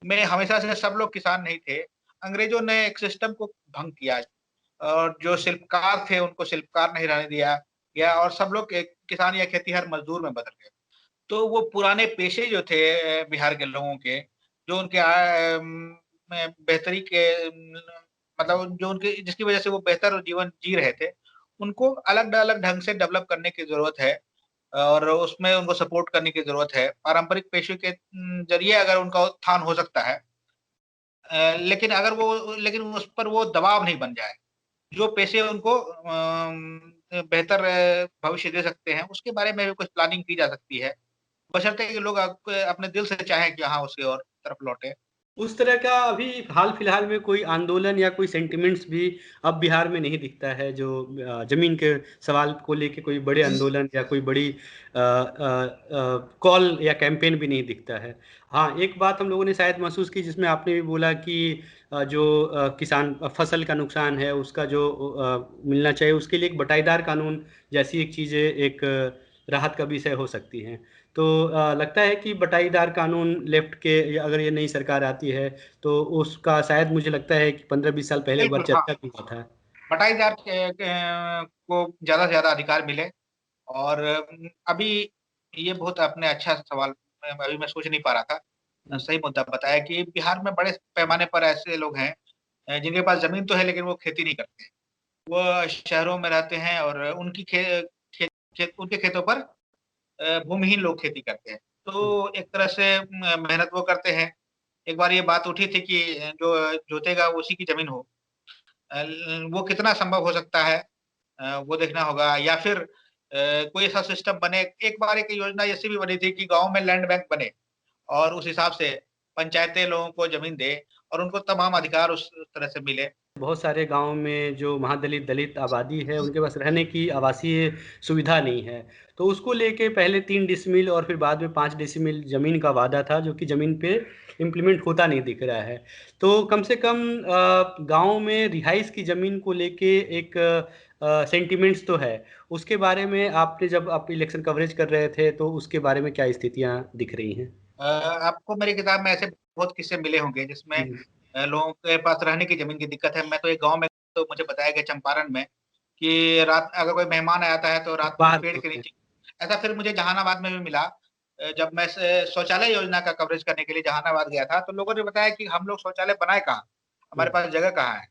में हमेशा से सब लोग किसान नहीं थे। अंग्रेज़ों ने एक सिस्टम को भंग किया और जो शिल्पकार थे, उनको शिल्पकार नहीं रहने दिया गया और सब लोग एक किसान या खेतीहर मज़दूर में बदल गए। तो वो पुराने पेशे जो थे बिहार के लोगों के, जो उनके में बेहतरी के मतलब जो उनके जिसकी वज़ह से वो बेहतर जीवन जी रहे थे, उनको अलग-अलग ढंग से डेवलप करने की ज़रूरत है और उसमें उनको सपोर्ट करने की ज़रूरत है। पारंपरिक पेशे के ज़रिए अगर उनका उत्थान हो सकता है लेकिन उस पर वो दबाव नहीं बन जाए। जो पेशे उनको बेहतर भविष्य दे सकते हैं, उसके बारे में भी कुछ प्लानिंग की जा सकती है। बशर्ते कि लोग अपने दिल से चाहें कि हाँ, उसकी ओर तरफ लौटें। उस तरह का अभी हाल-फिलहाल में कोई आंदोलन या कोई सेंटिमेंट्स भी अब बिहार में नहीं दिखता है, जो ज़मीन के सवाल को लेके कोई बड़े आंदोलन या कोई बड़ी कॉल या कैंपेन भी नहीं दिखता है। हाँ, एक बात हम लोगों ने शायद महसूस की, जिसमें आपने भी बोला कि जो किसान फसल का नुकसान है, उसका जो मिलना चाहिए, उसके लिए एक बटाईदार कानून जैसी एक चीज़ें एक राहत का विषय हो सकती हैं। तो लगता है कि बटाईदार कानून लेफ्ट के, या अगर ये नई सरकार आती है, तो उसका शायद मुझे लगता है कि 15-20 साल पहले एक बार बिल्कुल, हाँ, चर्चा भी हुआ था। बटाईदार को ज़्यादा से ज़्यादा अधिकार मिले और अभी ये बहुत आपने अच्छा सवाल अभी मैं सोच नहीं पा रहा था। हुँ। सही मुद्दा बताया कि बिहार में बड़े पैमाने पर ऐसे लोग हैं जिनके पास ज़मीन तो है लेकिन वो खेती नहीं करते। वो शहरों में रहते हैं और उनकी खे खे खेत उनके खेतों पर भूमिहीन लोग खेती करते हैं। तो एक तरह से मेहनत वो करते हैं। एक बार ये बात उठी थी कि जो जोतेगा उसी की ज़मीन हो। वो कितना संभव हो सकता है, वो देखना होगा, या फिर कोई ऐसा सिस्टम बने। एक बार एक योजना ऐसी भी बनी थी कि गाँव में लैंड बैंक बने और उस हिसाब से पंचायतें लोगों को ज़मीन दें और उनको तमाम अधिकार उस तरह से मिले। बहुत सारे गाँव में जो महादलित दलित आबादी है, उनके पास रहने की आवासीय सुविधा नहीं है। तो उसको लेके पहले 3 डिसमिल और फिर बाद में 5 डिसमिल ज़मीन का वादा था, जो कि ज़मीन पे इम्प्लीमेंट होता नहीं दिख रहा है। तो कम से कम गाँव में रिहाइश की ज़मीन को लेके एक सेंटिमेंट्स तो है। उसके बारे में आपने जब आप इलेक्शन कवरेज कर रहे थे, तो उसके बारे में क्या स्थितियाँ दिख रही हैं? आपको मेरी किताब में ऐसे बहुत किस्से मिले होंगे जिसमें हुँ, लोगों के पास रहने की ज़मीन की दिक्कत है। मैं तो एक गाँव में, तो मुझे बताया गया चंपारण में कि रात अगर कोई मेहमान आता है तो रात में बाहर पेड़ के होते हैं। नीचे। ऐसा फिर मुझे जहानाबाद में भी मिला। जब मैं शौचालय योजना का कवरेज करने के लिए जहानाबाद गया था, तो लोगों ने बताया कि हम लोग शौचालय बनाए कहाँ? हुँ, हमारे पास जगह कहाँ है?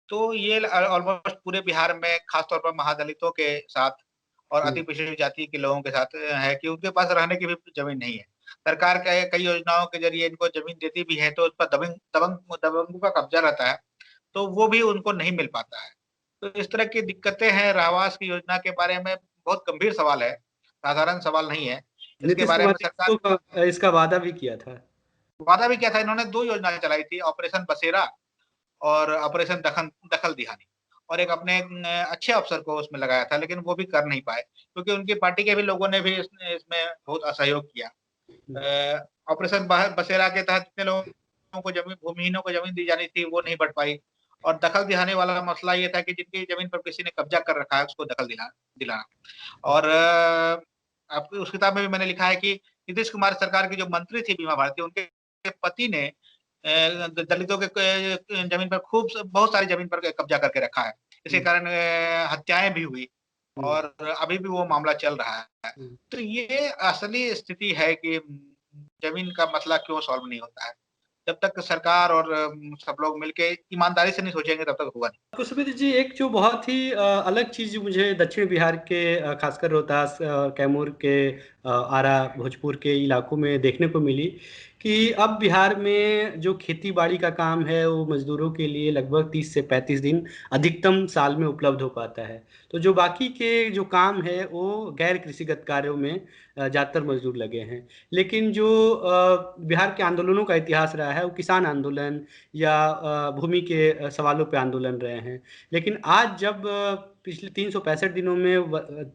तो ये ऑलमोस्ट पूरे बिहार में खास तौर पर महादलितों के साथ और हुँ, अति पिछड़ी जाति के लोगों के साथ है कि उनके पास रहने की भी ज़मीन नहीं है। सरकार के कई योजनाओं के ज़रिए इनको ज़मीन देती भी है, तो उस पर दबंगों का कब्ज़ा रहता है, तो वो भी उनको नहीं मिल पाता है। तो इस तरह की दिक्कतें हैं। आवास की योजना के बारे में बहुत गंभीर सवाल है, साधारण सवाल नहीं है। इसके नीतीश बारे कुमार में ने सरकार इसका वादा भी किया था। वादा भी किया था। इन्होंने 2 योजनाएँ चलाई थी, ऑपरेशन बसेरा और ऑपरेशन दखल दिहानी, और एक अपने अच्छे अफ़सर को उसमें लगाया था, लेकिन वो भी कर नहीं पाए, क्योंकि उनकी पार्टी के भी लोगों ने भी इसमें बहुत असहयोग किया। हुँ, ऑपरेशन बसेरा के तहत जितने लोगों को ज़मीन, भूमिहीनों को ज़मीन दी जानी थी, वो नहीं बढ़ पाई। और दखल दिहाने वाला मसला ये था कि जिनकी ज़मीन पर किसी ने कब्ज़ा कर रखा है, उसको दखल दिलाना। और आपकी उस किताब में भी मैंने लिखा है कि नीतीश कुमार सरकार की जो मंत्री थी बीमा भारती, उनके पति ने दलितों के ज़मीन पर बहुत सारी ज़मीन पर कब्ज़ा करके रखा है। इसके हुँ, कारण हत्याएँ भी हुई हुँ, और अभी भी वो मामला चल रहा है। हुँ। तो ये असली स्थिति है कि ज़मीन का मसला क्यों सॉल्व नहीं होता है। जब तक सरकार और सब लोग मिलके ईमानदारी से नहीं सोचेंगे, तब तक होगा नहीं। कुशमित जी, एक जो बहुत ही अलग चीज़ मुझे दक्षिण बिहार के खासकर रोहतास, कैमूर के, आरा, भोजपुर के इलाकों में देखने को मिली कि अब बिहार में जो खेती-बाड़ी का काम है, वो मज़दूरों के लिए लगभग 30 से 35 दिन अधिकतम साल में उपलब्ध हो पाता है। तो जो बाकी के जो काम है, वो गैर कृषिगत कार्यों में ज़्यादातर मज़दूर लगे हैं। लेकिन जो बिहार के आंदोलनों का इतिहास रहा है, वो किसान आंदोलन या भूमि के सवालों पे आंदोलन रहे हैं। लेकिन आज जब पिछले 365 दिनों में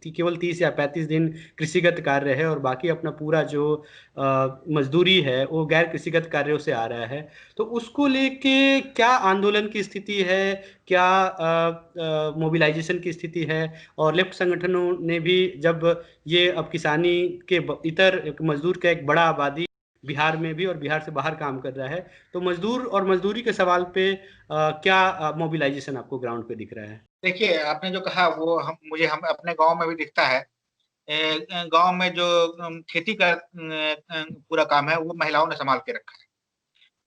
केवल 30 या 35 दिन कृषिगत कार्य है और बाकी अपना पूरा जो मज़दूरी है, वो गैर कृषिगत कार्यों से आ रहा है। तो उसको लेके क्या आंदोलन की स्थिति है? क्या मोबिलाइज़ेशन की स्थिति है? और लेफ्ट संगठनों ने भी जब ये अब किसानी के इतर एक मज़दूर का एक बड़ा आबादी बिहार में भी और बिहार से बाहर काम कर रहा है, तो मज़दूर और मज़दूरी के सवाल पे क्या मोबिलाइज़ेशन आपको ग्राउंड पे दिख रहा है? देखिए, आपने जो कहा वो हम अपने गाँव में भी दिखता है। गाँव में जो खेती का पूरा काम है, वो महिलाओं ने सँभाल के रखा है।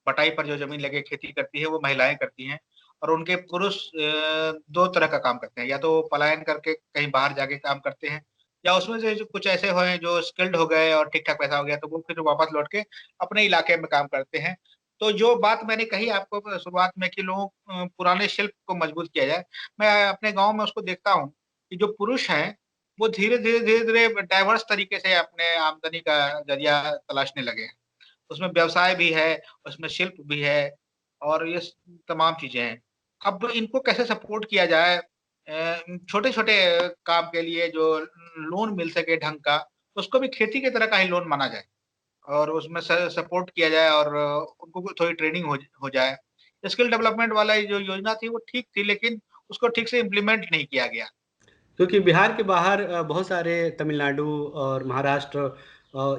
बटाई पर जो ज़मीन लेके खेती करती है, वो महिलाएँ करती हैं और उनके पुरुष 2 तरह का काम करते हैं। या तो पलायन करके कहीं बाहर जाके काम करते हैं, या उसमें से जो कुछ ऐसे हुए हैं जो स्किल्ड हो गए और ठीक-ठाक पैसा हो गया, तो वो फिर वापस लौट के अपने इलाके में काम करते हैं। तो जो बात मैंने कही आपको शुरुआत में कि लोगों पुराने शिल्प को मजबूत किया जाए, मैं अपने गाँव में उसको देखता हूँ कि जो पुरुष हैं, वो धीरे-धीरे, धीरे-धीरे डाइवर्स तरीके से अपने आमदनी का ज़रिया तलाशने लगे हैं। उसमें व्यवसाय भी है, उसमें शिल्प भी है और ये तमाम चीज़ें हैं। अब इनको कैसे सपोर्ट किया जाए, छोटे-छोटे काम के लिए जो लोन मिल सके ढंग का, उसको भी खेती की तरह का ही लोन माना जाए और उसमें सपोर्ट किया जाए और उनको भी थोड़ी ट्रेनिंग हो जाए। स्किल डेवलपमेंट वाला ये जो योजना थी वो ठीक थी, लेकिन उसको ठीक से इम्प्लीमेंट नहीं किया गया। क्योंकि बिहार के बाहर बहुत सारे तमिलनाडु और महाराष्ट्र,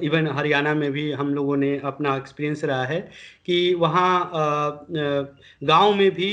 इवन हरियाणा में भी हम लोगों ने अपना एक्सपीरियंस रहा है कि वहाँ गाँव में भी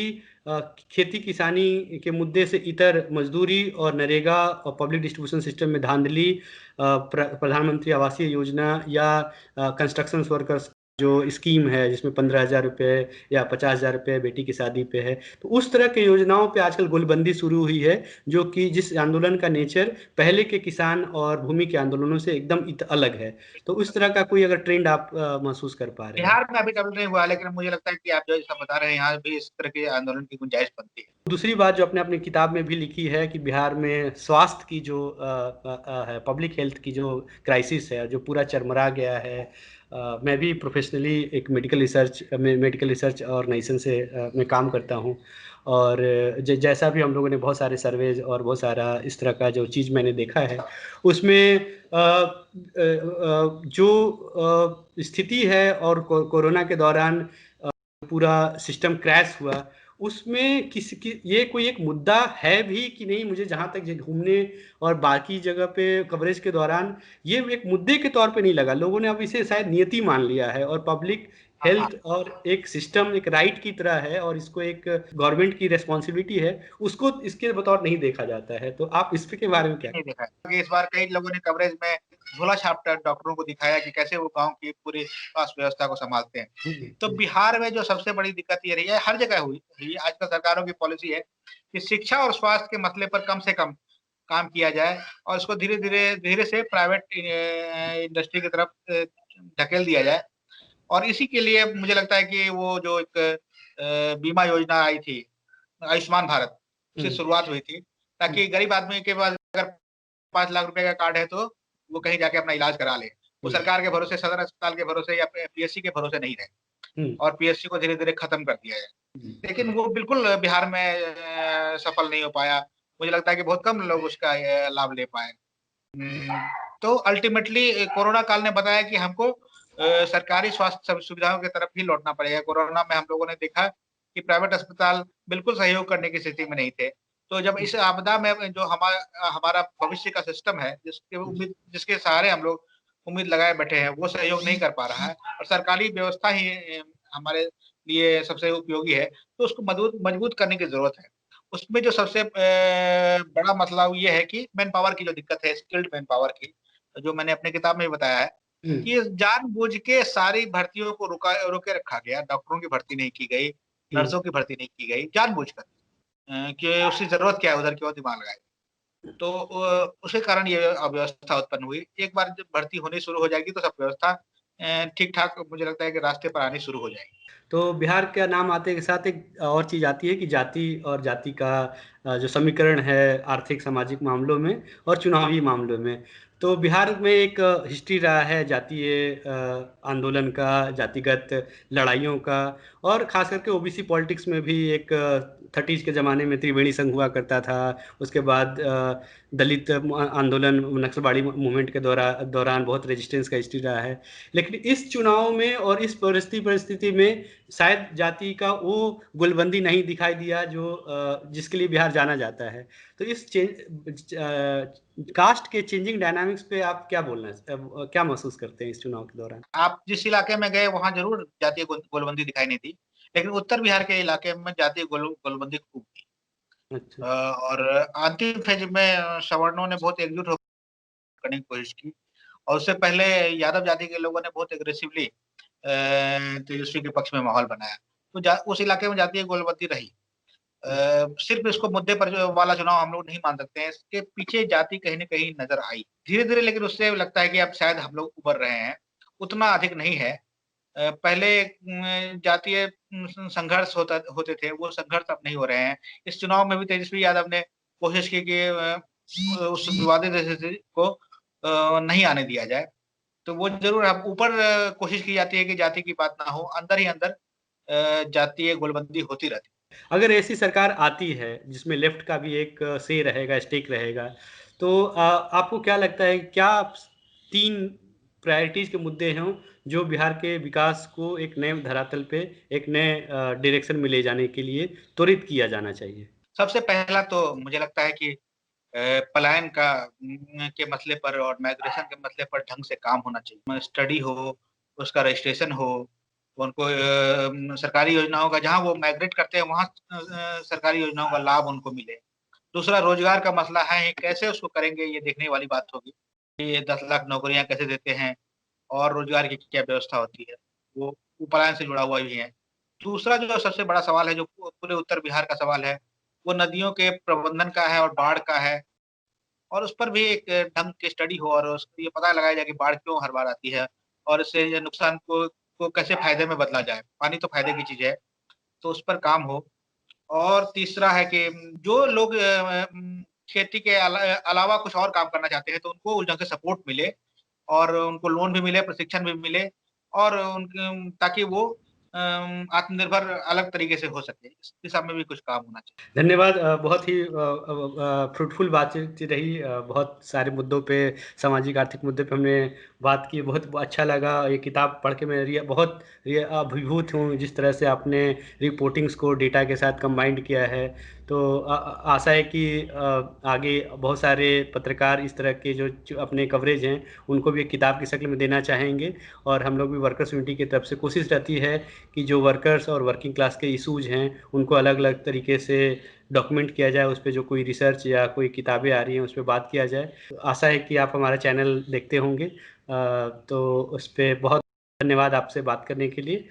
खेती किसानी के मुद्दे से इतर मजदूरी और नरेगा और पब्लिक डिस्ट्रीब्यूशन सिस्टम में धांधली, प्रधानमंत्री आवासीय योजना या कंस्ट्रक्शन वर्कर्स जो स्कीम है जिसमें 15,000 रुपये या 50,000 रुपये बेटी की शादी पे है, तो उस तरह की योजनाओं पे आजकल गोलबंदी शुरू हुई है, जो कि जिस आंदोलन का नेचर पहले के किसान और भूमि के आंदोलनों से एकदम अलग है। तो उस तरह का कोई अगर ट्रेंड आप महसूस कर पा रहे हैं? बिहार में अभी कभी नहीं हुआ, लेकिन मुझे लगता है कि आप जो ऐसा बता रहे हैं यहाँ भी इस तरह के आंदोलन की गुंजाइश बनती है। दूसरी बात जो आपने अपनी किताब में भी लिखी है कि बिहार में स्वास्थ्य की जो है, पब्लिक हेल्थ की जो क्राइसिस है, जो पूरा चरमरा गया है। मैं भी प्रोफेशनली एक मेडिकल रिसर्च ऑर्गेनाइजेशन से मैं काम करता हूँ, और जैसा भी हम लोगों ने बहुत सारे सर्वेज और बहुत सारा इस तरह का जो चीज़ मैंने देखा है, उसमें जो स्थिति है और कोरोना के दौरान पूरा सिस्टम क्रैश हुआ, उसमें किसी की ये कोई एक मुद्दा है भी कि नहीं? मुझे जहाँ तक घूमने और बाकी जगह पे कवरेज के दौरान ये एक मुद्दे के तौर पे नहीं लगा। लोगों ने अब इसे शायद नियति मान लिया है, और पब्लिक हाँ हाँ, हेल्थ और एक सिस्टम एक राइट की तरह है, और इसको एक गवर्नमेंट की रिस्पॉन्सिबिलिटी है, उसको इसके बतौर नहीं देखा जाता है। तो आप इस के बारे में क्या? नहीं देखा है कि इस बार कई लोगों ने कवरेज में झोला छाप डॉक्टरों को दिखाया कि कैसे वो गांव की पूरी स्वास्थ्य व्यवस्था को संभालते हैं। तो बिहार में जो सबसे बड़ी दिक्कत ये रही है, हर जगह हुई आजकल सरकारों की पॉलिसी है कि शिक्षा और स्वास्थ्य के मसले पर कम से कम काम किया जाए, और इसको धीरे से प्राइवेट इंडस्ट्री की तरफ धकेल दिया जाए। और इसी के लिए मुझे लगता है कि वो जो एक बीमा योजना आई थी, आयुष्मान भारत, उसकी शुरुआत हुई थी, ताकि गरीब आदमी के पास अगर 5 लाख रुपए का कार्ड है तो वो कहीं जाके अपना इलाज करा ले। वो सरकार के भरोसे, सदर अस्पताल के भरोसे या पीएससी के भरोसे नहीं रहे, और पीएससी को धीरे-धीरे खत्म कर दिया है। लेकिन वो बिल्कुल बिहार में सफल नहीं हो पाया। मुझे लगता है कि बहुत कम लोग उसका लाभ ले पाए। तो अल्टीमेटली कोरोना काल ने बताया कि हमको सरकारी स्वास्थ्य सुविधाओं की तरफ ही लौटना पड़ेगा। कोरोना में हम लोगों ने देखा कि प्राइवेट अस्पताल बिल्कुल सहयोग करने की स्थिति में नहीं थे। तो जब इस आपदा में जो हमारा भविष्य का सिस्टम है, जिसके सहारे हम लोग उम्मीद लगाए बैठे हैं, वो सहयोग नहीं कर पा रहा है, और सरकारी व्यवस्था ही हमारे लिए सबसे उपयोगी है, तो उसको मजबूत करने की ज़रूरत है। उसमें जो सबसे बड़ा मसला ये है कि मैन पावर की जो दिक्कत है, स्किल्ड मैन पावर की, जो मैंने अपनी किताब में भी बताया है कि जानबूझ के सारी भर्तियों को रोके रखा गया। डॉक्टरों की भर्ती नहीं की गई, नर्सों की भर्ती नहीं की गई, जानबूझकर कि उसकी ज़रूरत क्या है, उधर क्यों दिमाग लगाए। तो उसके कारण ये अव्यवस्था उत्पन्न हुई। एक बार जब भर्ती होनी शुरू हो जाएगी तो सब व्यवस्था ठीक-ठाक मुझे लगता है कि रास्ते पर आनी शुरू हो जाएगी। तो बिहार का नाम आते के साथ एक और चीज़ आती है कि जाति और जाति का जो समीकरण है आर्थिक सामाजिक मामलों में और चुनावी मामलों में। तो बिहार में एक हिस्ट्री रहा है जातीय आंदोलन का, जातिगत लड़ाइयों का, और ख़ास करके ओबीसी पॉलिटिक्स में भी एक 30s के ज़माने में त्रिवेणी संघ हुआ करता था। उसके बाद दलित आंदोलन, नक्सलवाड़ी मूवमेंट के दौरान बहुत रेजिस्टेंस का हिस्ट्री रहा है। लेकिन इस चुनाव में और इस परिस्थिति में शायद जाति का वो गुलबंदी नहीं दिखाई दिया जो जिसके लिए बिहार जाना जाता है। तो इस कास्ट के चेंजिंग डायनामिक्स पे आप क्या महसूस करते हैं इस चुनाव के दौरान? आप जिस इलाके में गए वहाँ ज़रूर जातीय गोलबंदी दिखाई नहीं दी, लेकिन उत्तर बिहार के इलाके में जातीय गोलबंदी खूब थी। अच्छा। और अंतिम फेज में सवर्णों ने बहुत एकजुट होकर करने की कोशिश की, और उससे पहले यादव जाति के लोगों ने बहुत एग्रेसिवली तेजस्वी के पक्ष में माहौल बनाया। तो उस इलाके में जातीय गोलबंदी रही। सिर्फ इसको मुद्दे पर जो वाला चुनाव हम लोग नहीं मान सकते हैं, इसके पीछे जाति कहीं न कहीं नज़र आई। धीरे-धीरे लेकिन उससे लगता है कि अब शायद हम लोग उभर रहे हैं, उतना अधिक नहीं है। पहले जातीय संघर्ष होते थे, वो संघर्ष अब नहीं हो रहे हैं। इस चुनाव में भी तेजस्वी यादव ने कोशिश की कि उस विवादित स्थिति को नहीं आने दिया जाए। तो वो ज़रूर अब ऊपर कोशिश की जाती है कि जाति की बात ना हो, अंदर ही अंदर जातीय गोलबंदी होती रहती है। अगर ऐसी सरकार आती है जिसमें लेफ्ट का भी एक से रहेगा, स्टेक रहेगा, तो आपको क्या लगता है, क्या 3 प्रायोरिटीज़ के मुद्दे हों जो बिहार के विकास को एक नए धरातल पे, एक नए डायरेक्शन में ले जाने के लिए त्वरित किया जाना चाहिए? सबसे पहला तो मुझे लगता है कि पलायन के मसले पर और माइग्रेशन के मसले पर ढंग से काम होना चाहिए। स्टडी हो, उसका रजिस्ट्रेशन हो, उनको सरकारी योजनाओं का, जहाँ वो माइग्रेट करते हैं वहाँ सरकारी योजनाओं का लाभ उनको मिले। दूसरा रोजगार का मसला है, कैसे उसको करेंगे ये देखने वाली बात होगी। ये 10 लाख नौकरियाँ कैसे देते हैं और रोजगार की क्या व्यवस्था होती है, वो पलायन से जुड़ा हुआ भी है। दूसरा जो सबसे बड़ा सवाल है, जो पूरे उत्तर बिहार का सवाल है, वो नदियों के प्रबंधन का है और बाढ़ का है। और उस पर भी एक ढंग की स्टडी हो और उसको ये पता लगाया जाए कि बाढ़ क्यों हर बार आती है और इससे ये नुकसान को कैसे फायदे में बदला जाए। पानी तो फायदे की चीज़ है, तो उस पर काम हो। और तीसरा है कि जो लोग खेती के अलावा कुछ और काम करना चाहते हैं, तो उनको उस ढंग से सपोर्ट मिले और उनको लोन भी मिले, प्रशिक्षण भी मिले और उनके ताकि वो आत्मनिर्भर अलग तरीके से हो सके। इस दिशा में भी कुछ काम होना चाहिए। धन्यवाद। बहुत ही फ्रूटफुल बातचीत रही। बहुत सारे मुद्दों पे, सामाजिक आर्थिक मुद्दे पे हमने बात की। बहुत अच्छा लगा ये किताब पढ़ के। मैं बहुत अभिभूत हूँ जिस तरह से आपने रिपोर्टिंग्स को डेटा के साथ कंबाइंड किया है। तो आशा है कि आगे बहुत सारे पत्रकार इस तरह के जो अपने कवरेज हैं उनको भी एक किताब की शक्ल में देना चाहेंगे। और हम लोग भी वर्कर्स यूनिटी की तरफ से कोशिश रहती है कि जो वर्कर्स और वर्किंग क्लास के इशूज़ हैं उनको अलग अलग तरीके से डॉक्यूमेंट किया जाए। उस पर जो कोई रिसर्च या कोई किताबें आ रही हैं उस पर बात किया जाए। आशा है कि आप हमारा चैनल देखते होंगे। तो उस पर बहुत धन्यवाद आपसे बात करने के लिए।